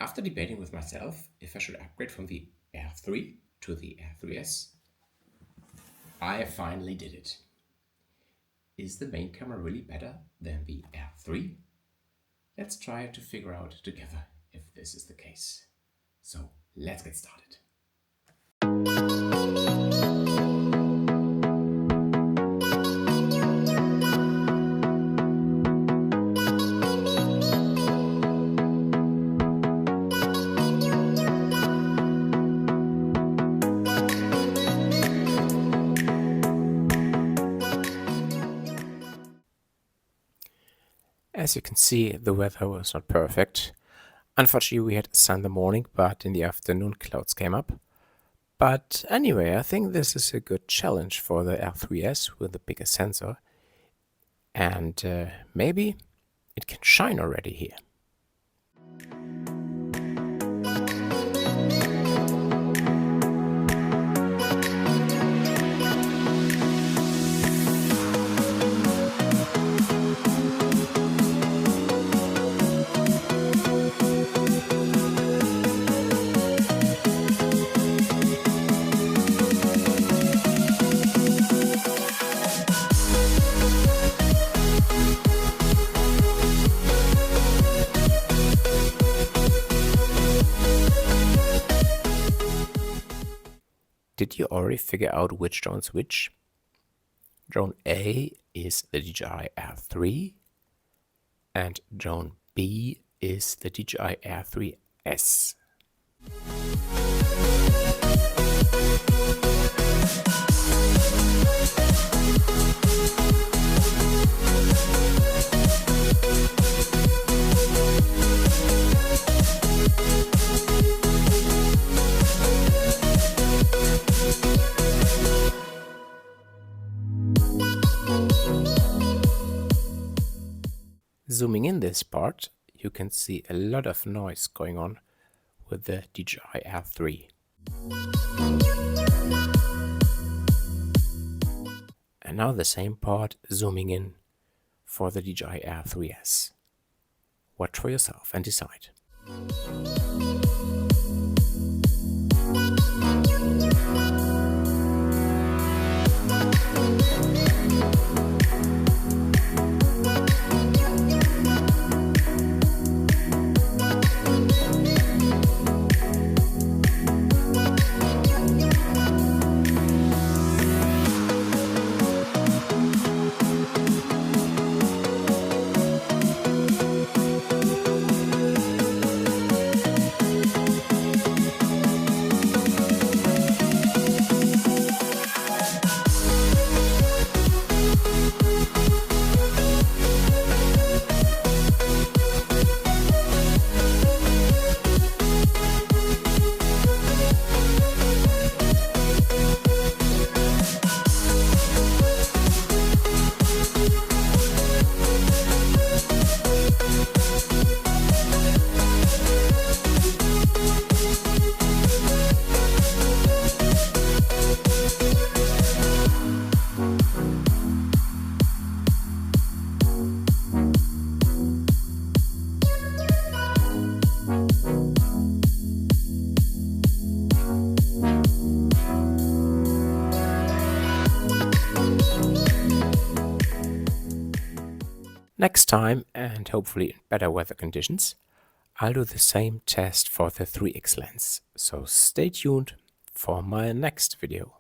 After debating with myself if I should upgrade from the Air 3 to the Air 3S, I finally did it. Is the main camera really better than the Air 3? Let's try to figure out together if this is the case. So let's get started. As you can see, the weather was not perfect. Unfortunately, we had sun in the morning, but in the afternoon clouds came up. But anyway, I think this is a good challenge for the R3S with a bigger sensor. And maybe it can shine already here. Did you already figure out which drone's which? Drone A is the DJI Air 3 and drone B is the DJI Air 3S. Zooming in this part, you can see a lot of noise going on with the DJI Air 3. And now the same part zooming in for the DJI Air 3S. Watch for yourself and decide. Next time, and hopefully in better weather conditions, I'll do the same test for the 3x lens. So stay tuned for my next video.